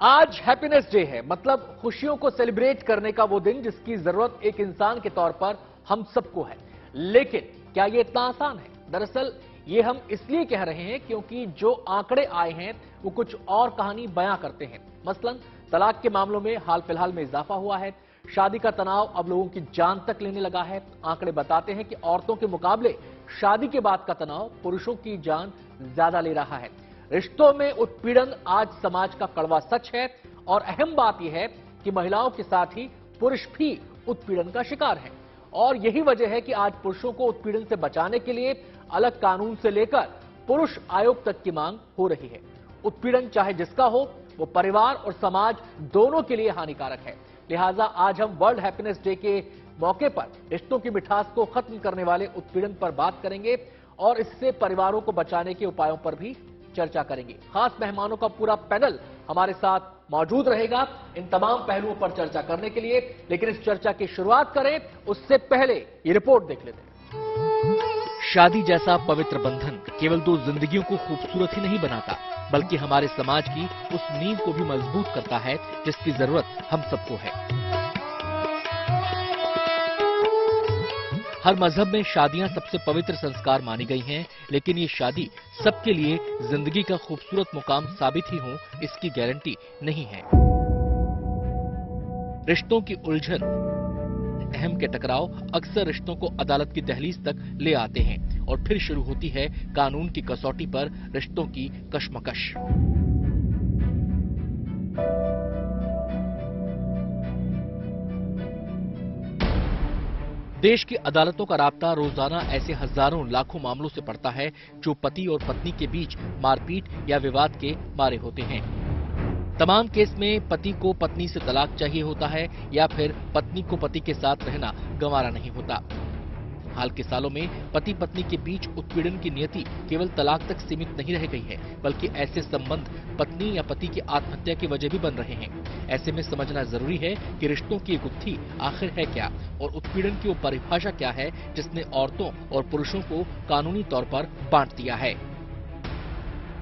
आज happiness day है, मतलब खुशियों को सेलिब्रेट करने का वो दिन जिसकी जरूरत एक इंसान के तौर पर हम सबको है। लेकिन क्या ये इतना आसान है? दरअसल ये हम इसलिए कह रहे हैं क्योंकि जो आंकड़े आए हैं वो कुछ और कहानी बयां करते हैं। मसलन तलाक के मामलों में हाल फिलहाल में इजाफा हुआ है। शादी का तनाव अब लोगों की जान तक लेने लगा है। आंकड़े बताते हैं कि औरतों के मुकाबले शादी के बाद का तनाव पुरुषों की जान ज्यादा ले रहा है। रिश्तों में उत्पीड़न आज समाज का कड़वा सच है और अहम बात यह है कि महिलाओं के साथ ही पुरुष भी उत्पीड़न का शिकार हैं। और यही वजह है कि आज पुरुषों को उत्पीड़न से बचाने के लिए अलग कानून से लेकर पुरुष आयोग तक की मांग हो रही है। उत्पीड़न चाहे जिसका हो, वो परिवार और समाज दोनों के लिए हानिकारक है। लिहाजा आज हम वर्ल्ड हैप्पीनेस डे के मौके पर रिश्तों की मिठास को खत्म करने वाले उत्पीड़न पर बात करेंगे और इससे परिवारों को बचाने के उपायों पर भी चर्चा करेंगे। खास मेहमानों का पूरा पैनल हमारे साथ मौजूद रहेगा इन तमाम पहलुओं पर चर्चा करने के लिए। लेकिन इस चर्चा की शुरुआत करें उससे पहले ये रिपोर्ट देख लेते हैं। शादी जैसा पवित्र बंधन केवल दो जिंदगियों को खूबसूरत ही नहीं बनाता, बल्कि हमारे समाज की उस नींव को भी मजबूत करता है जिसकी जरूरत हम सबको है। हर मजहब में शादियां सबसे पवित्र संस्कार मानी गई हैं, लेकिन ये शादी सबके लिए जिंदगी का खूबसूरत मुकाम साबित ही हो, इसकी गारंटी नहीं है। रिश्तों की उलझन, अहम के टकराव अक्सर रिश्तों को अदालत की दहलीज तक ले आते हैं और फिर शुरू होती है कानून की कसौटी पर रिश्तों की कशमकश। देश की अदालतों का राब्ता रोजाना ऐसे हजारों लाखों मामलों से पड़ता है जो पति और पत्नी के बीच मारपीट या विवाद के मारे होते हैं। तमाम केस में पति को पत्नी से तलाक चाहिए होता है या फिर पत्नी को पति के साथ रहना गंवारा नहीं होता। हाल के सालों में पति पत्नी के बीच उत्पीड़न की नियति केवल तलाक तक सीमित नहीं रह गई है, बल्कि ऐसे संबंध पत्नी या पति की आत्महत्या की वजह भी बन रहे हैं। ऐसे में समझना जरूरी है कि रिश्तों की गुत्थी आखिर है क्या और उत्पीड़न की वो परिभाषा क्या है जिसने औरतों और पुरुषों को कानूनी तौर पर बांट दिया है।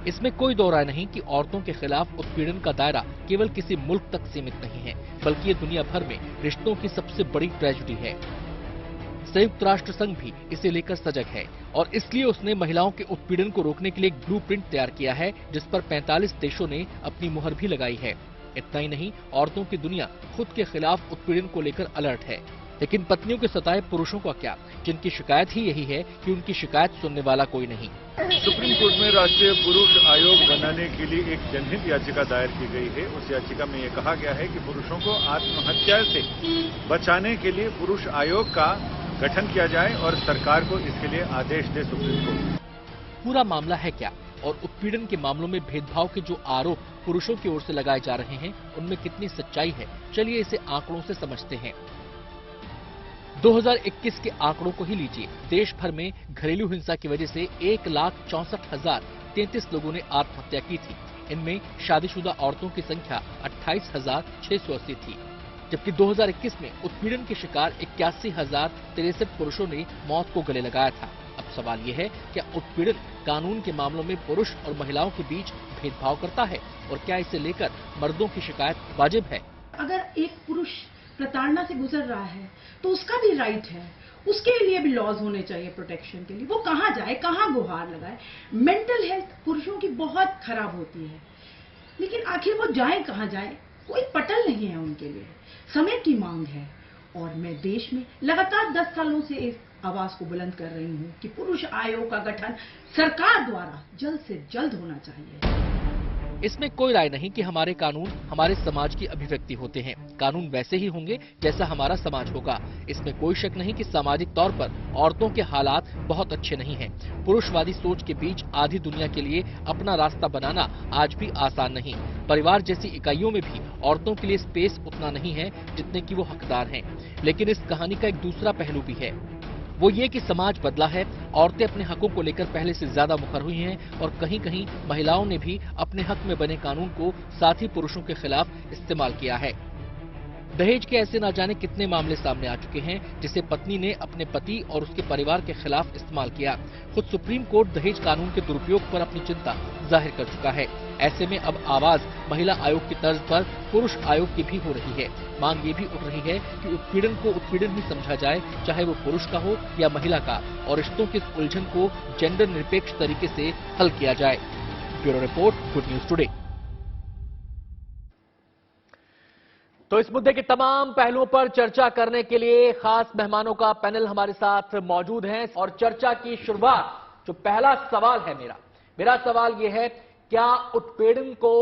इसमें कोई दो राय नहीं कि औरतों के खिलाफ उत्पीड़न का दायरा केवल किसी मुल्क तक सीमित नहीं है, बल्कि ये दुनिया भर में रिश्तों की सबसे बड़ी ट्रेजेडी है। संयुक्त राष्ट्र संघ भी इसे लेकर सजग है और इसलिए उसने महिलाओं के उत्पीड़न को रोकने के लिए एक ब्लूप्रिंट तैयार किया है जिस पर 45 देशों ने अपनी मुहर भी लगाई है। इतना ही नहीं, औरतों की दुनिया खुद के खिलाफ उत्पीड़न को लेकर अलर्ट है। लेकिन पत्नियों के सताए पुरुषों का क्या, जिनकी शिकायत ही यही है कि उनकी शिकायत सुनने वाला कोई नहीं। सुप्रीम कोर्ट में राष्ट्रीय पुरुष आयोग बनाने के लिए एक जनहित याचिका दायर की गई है। उस याचिका में ये कहा गया है कि पुरुषों को आत्महत्या से बचाने के लिए पुरुष आयोग का गठन किया जाए और सरकार को इसके लिए आदेश दे सुप्रीम कोर्ट। पूरा मामला है क्या और उत्पीड़न के मामलों में भेदभाव के जो आरोप पुरुषों की ओर से लगाए जा रहे हैं उनमें कितनी सच्चाई है, चलिए इसे आंकड़ों से समझते हैं। 2021 के आंकड़ों को ही लीजिए। देश भर में घरेलू हिंसा की वजह से 1,64,033 लोगों ने आत्महत्या की थी। इनमें शादीशुदा औरतों की संख्या 28,680 थी, जबकि 2021 में उत्पीड़न के शिकार 81,063 पुरुषों ने मौत को गले लगाया था। अब सवाल यह है, क्या उत्पीड़न कानून के मामलों में पुरुष और महिलाओं के बीच भेदभाव करता है और क्या इसे लेकर मर्दों की शिकायत वाजिब है? अगर एक पुरुष प्रताड़ना से गुजर रहा है तो उसका भी राइट है, उसके लिए भी लॉज होने चाहिए प्रोटेक्शन के लिए। वो कहाँ जाए, कहाँ गुहार लगाए। मेंटल हेल्थ पुरुषों की बहुत खराब होती है, लेकिन आखिर वो जाए कहाँ जाए, कोई पटल नहीं है उनके लिए। समय की मांग है और मैं देश में लगातार 10 सालों से इस आवाज को बुलंद कर रही हूँ कि पुरुष आयोग का गठन सरकार द्वारा जल्द से जल्द होना चाहिए। इसमें कोई राय नहीं कि हमारे कानून हमारे समाज की अभिव्यक्ति होते हैं। कानून वैसे ही होंगे जैसा हमारा समाज होगा। इसमें कोई शक नहीं कि सामाजिक तौर पर औरतों के हालात बहुत अच्छे नहीं हैं। पुरुषवादी सोच के बीच आधी दुनिया के लिए अपना रास्ता बनाना आज भी आसान नहीं। परिवार जैसी इकाइयों में भी औरतों के लिए स्पेस उतना नहीं है जितने की वो हकदार हैं। लेकिन इस कहानी का एक दूसरा पहलू भी है, वो ये कि समाज बदला है। औरतें अपने हकों को लेकर पहले से ज्यादा मुखर हुई हैं और कहीं कहीं महिलाओं ने भी अपने हक में बने कानून को साथी पुरुषों के खिलाफ इस्तेमाल किया है। दहेज के ऐसे ना जाने कितने मामले सामने आ चुके हैं जिसे पत्नी ने अपने पति और उसके परिवार के खिलाफ इस्तेमाल किया। खुद सुप्रीम कोर्ट दहेज कानून के दुरुपयोग पर अपनी चिंता जाहिर कर चुका है। ऐसे में अब आवाज महिला आयोग की तर्ज पर पुरुष आयोग की भी हो रही है। मांग ये भी उठ रही है कि उत्पीड़न को उत्पीड़न ही समझा जाए, चाहे वो पुरुष का हो या महिला का, और रिश्तों की इस उलझन को जेंडर निरपेक्ष तरीके से हल किया जाए। Bureau report, good news today. तो इस मुद्दे के तमाम पहलुओं पर चर्चा करने के लिए खास मेहमानों का पैनल हमारे साथ मौजूद है और चर्चा की शुरुआत, जो पहला सवाल है मेरा सवाल यह है, क्या उत्पीड़न को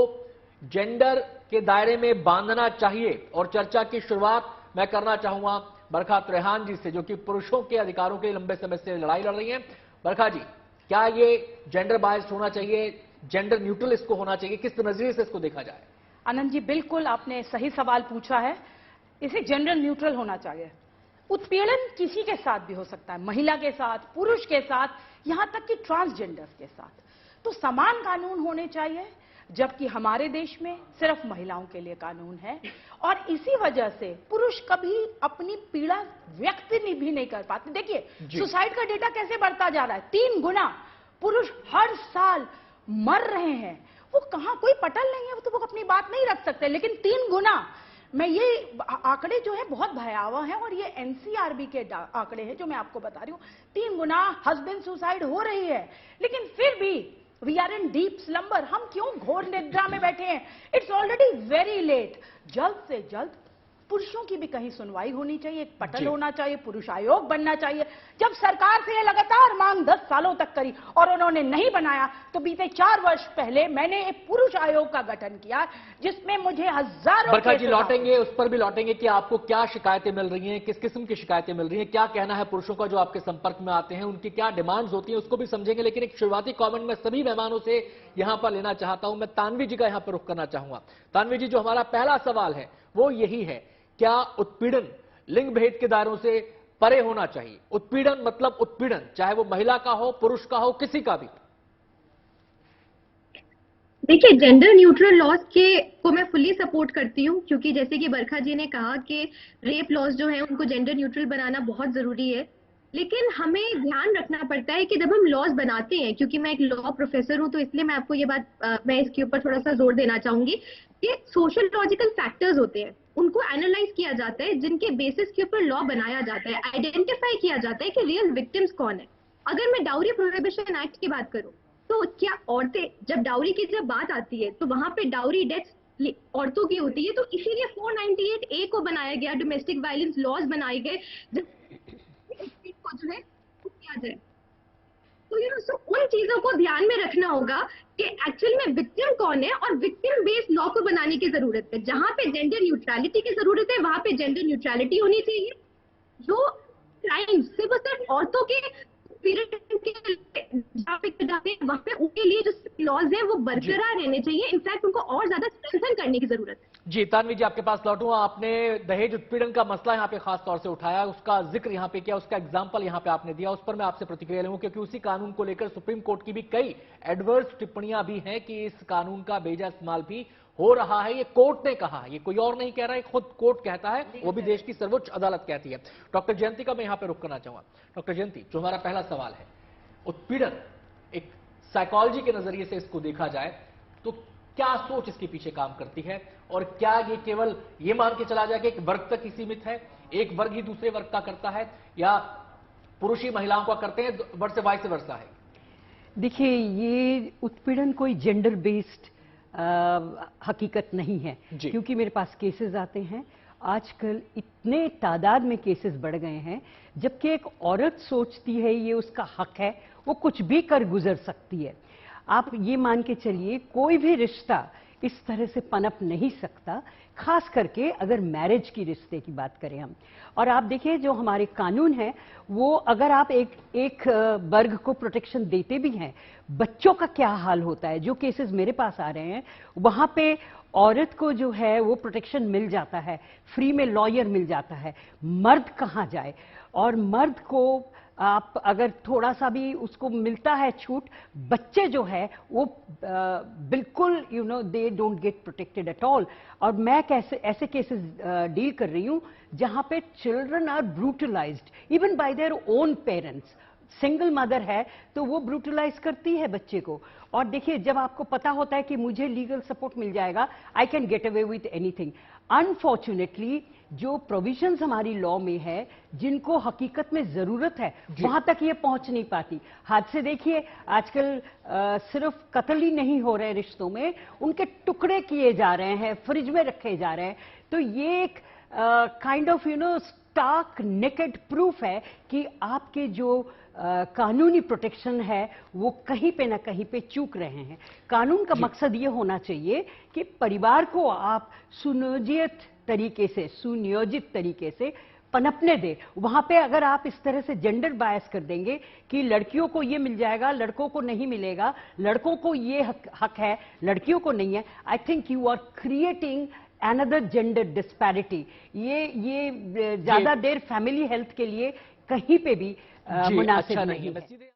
जेंडर के दायरे में बांधना चाहिए? और चर्चा की शुरुआत मैं करना चाहूंगा बरखा त्रेहान जी से, जो कि पुरुषों के अधिकारों के लंबे समय से लड़ाई लड़ रही हैं। बरखा जी, क्या ये जेंडर बायस्ड होना चाहिए, जेंडर न्यूट्रल इसको होना चाहिए, किस नजरिए से इसको देखा जाए? आनंद जी, बिल्कुल आपने सही सवाल पूछा है। इसे जेंडर न्यूट्रल होना चाहिए। उत्पीड़न किसी के साथ भी हो सकता है, महिला के साथ, पुरुष के साथ, यहां तक कि ट्रांसजेंडर्स के साथ। तो समान कानून होने चाहिए, जबकि हमारे देश में सिर्फ महिलाओं के लिए कानून है। और इसी वजह से पुरुष कभी अपनी पीड़ा व्यक्त भी नहीं कर पाते। देखिए, सुसाइड का डेटा कैसे बढ़ता जा रहा है, 3 गुना पुरुष हर साल मर रहे हैं। वो कहां, कोई पटल नहीं है, वो तो वो अपनी बात नहीं रख सकते, लेकिन 3 गुना। मैं ये आंकड़े जो है बहुत भयावह हैं, और ये एनसीआरबी के आंकड़े हैं जो मैं आपको बता रही हूं। 3 गुना हस्बैंड सुसाइड हो रही है, लेकिन फिर भी we are in deep slumber. हम क्यों घोर निद्रा में बैठे हैं? It's already very late. जल्द से जल्द पुरुषों की भी कहीं सुनवाई होनी चाहिए, एक पटल होना चाहिए, पुरुष आयोग बनना चाहिए। जब सरकार से ये लगातार मांग 10 सालों तक करी और उन्होंने नहीं बनाया, तो बीते 4 वर्ष पहले मैंने एक पुरुष आयोग का गठन किया, जिसमें मुझे हजारों। बरखा जी, लौटेंगे उस पर भी लौटेंगे कि आपको क्या शिकायतें मिल रही हैं, किस किस्म की शिकायतें मिल रही हैं, क्या कहना है पुरुषों का जो आपके संपर्क में आते हैं, उनकी क्या डिमांड्स होती हैं, उसको भी समझेंगे। लेकिन एक शुरुआती कॉमेंट मैं सभी मेहमानों से यहां पर लेना चाहता हूं। मैं तानवी जी का यहां पर रुख करना चाहूंगा। तानवी जी, जो हमारा पहला सवाल है वो यही है, क्या उत्पीड़न लिंग भेद के दायरों से परे होना चाहिए? उत्पीड़न मतलब उत्पीड़न, चाहे वो महिला का हो, पुरुष का हो, किसी का भी। देखिए, जेंडर न्यूट्रल लॉज को मैं फुल्ली सपोर्ट करती हूँ, क्योंकि जैसे कि बरखा जी ने कहा कि रेप लॉज जो है उनको जेंडर न्यूट्रल बनाना बहुत जरूरी है। लेकिन हमें ध्यान रखना पड़ता है कि जब हम लॉज बनाते हैं, क्योंकि मैं एक लॉ प्रोफेसर हूं, तो इसलिए मैं आपको ये बात, मैं इसके ऊपर थोड़ा सा जोर देना चाहूंगी कि सोशल लॉजिकल फैक्टर्स होते हैं, उनको एनालाइज किया जाता है, जिनके बेसिस के ऊपर लॉ बनाया जाता है। आइडेंटिफाई किया जाता है कि रियल विक्टिम्स कौन है। अगर मैं डाउरी प्रोहिबिशन एक्ट की बात करूं, तो क्या औरतें, जब डाउरी की जब बात आती है तो वहां पे डाउरी डेथ्स औरतों की होती है, तो इसीलिए 498A को बनाया गया, डोमेस्टिक वायलेंस लॉज बनाए गए, को जो है किया जाए। तो उन चीजों को ध्यान में रखना होगा कि एक्चुअल में विक्टिम कौन है, और विक्टिम बेस्ड लॉ को बनाने की जरूरत है। जहां पे जेंडर न्यूट्रलिटी की जरूरत है, वहां पे जेंडर न्यूट्रलिटी होनी चाहिए। जो क्राइम्स सिर्फ औरतों के वहां पे उनके लिए जो लॉज है वो बरकरार रहने चाहिए। इनफैक्ट उनको और ज्यादा स्ट्रेंथन करने की जरूरत है। जी, तानवी जी, आपके पास लौटूंगा। आपने दहेज उत्पीड़न का मसला यहां पे खास तौर से उठाया, उसका जिक्र यहां पे किया, उसका एग्जांपल यहां पे आपने दिया, उस पर मैं आपसे प्रतिक्रिया लूंगा, क्योंकि उसी कानून को लेकर सुप्रीम कोर्ट की भी कई एडवर्स टिप्पणियां भी हैं कि इस कानून का बेजा इस्तेमाल भी हो रहा है। ये कोर्ट ने कहा, ये कोई और नहीं कह रहा है, खुद कोर्ट कहता है, वो भी देश की सर्वोच्च अदालत कहती है। डॉक्टर जयंती का मैं यहां पर रुख करना चाहूंगा। डॉक्टर जयंती, जो हमारा पहला सवाल है, उत्पीड़न एक साइकोलॉजी के नजरिए से इसको देखा जाए तो क्या सोच इसके पीछे काम करती है, और क्या ये केवल ये मान के चला जाए कि एक वर्ग तक ही सीमित है, एक वर्ग ही दूसरे वर्ग का करता है, या पुरुष ही महिलाओं का करते हैं, वर्ग से वाइस वर्सा है? देखिए, ये उत्पीड़न कोई जेंडर बेस्ड हकीकत नहीं है, क्योंकि मेरे पास केसेस आते हैं। आजकल इतने तादाद में केसेस बढ़ गए हैं, जबकि एक औरत सोचती है ये उसका हक है, वो कुछ भी कर गुजर सकती है। आप ये मान के चलिए, कोई भी रिश्ता इस तरह से पनप नहीं सकता, खास करके अगर मैरिज की रिश्ते की बात करें हम। और आप देखिए, जो हमारे कानून है वो, अगर आप एक वर्ग को प्रोटेक्शन देते भी हैं, बच्चों का क्या हाल होता है। जो केसेस मेरे पास आ रहे हैं, वहां पे औरत को जो है वो प्रोटेक्शन मिल जाता है, फ्री में लॉयर मिल जाता है, मर्द कहाँ जाए। और मर्द को आप अगर थोड़ा सा भी उसको मिलता है छूट, बच्चे जो है वो बिल्कुल they don't get protected at all. और मैं ऐसे केसेस डील कर रही हूं जहां पे children are brutalised even by their own parents. Single mother है तो वो ब्रूटलाइज करती है बच्चे को। और देखिए, जब आपको पता होता है कि मुझे लीगल सपोर्ट मिल जाएगा, I can get away with anything. Unfortunately जो प्रोविजंस हमारी लॉ में है, जिनको हकीकत में जरूरत है, वहां तक ये पहुंच नहीं पाती। हादसे देखिए, आजकल सिर्फ कत्ल ही नहीं हो रहे रिश्तों में, उनके टुकड़े किए जा रहे हैं, फ्रिज में रखे जा रहे हैं। तो ये एक kind of stark naked proof है कि आपके जो कानूनी प्रोटेक्शन है वो कहीं पे ना कहीं पे चूक रहे हैं। कानून का मकसद ये होना चाहिए कि परिवार को आप सुनियोजित तरीके से पनपने दे। वहां पे अगर आप इस तरह से जेंडर बायस कर देंगे कि लड़कियों को ये मिल जाएगा, लड़कों को नहीं मिलेगा, लड़कों को ये हक है, लड़कियों को नहीं है, I think you are creating another gender disparity. ये ज्यादा देर फैमिली हेल्थ के लिए कहीं पे भी मुनासिब नहीं है।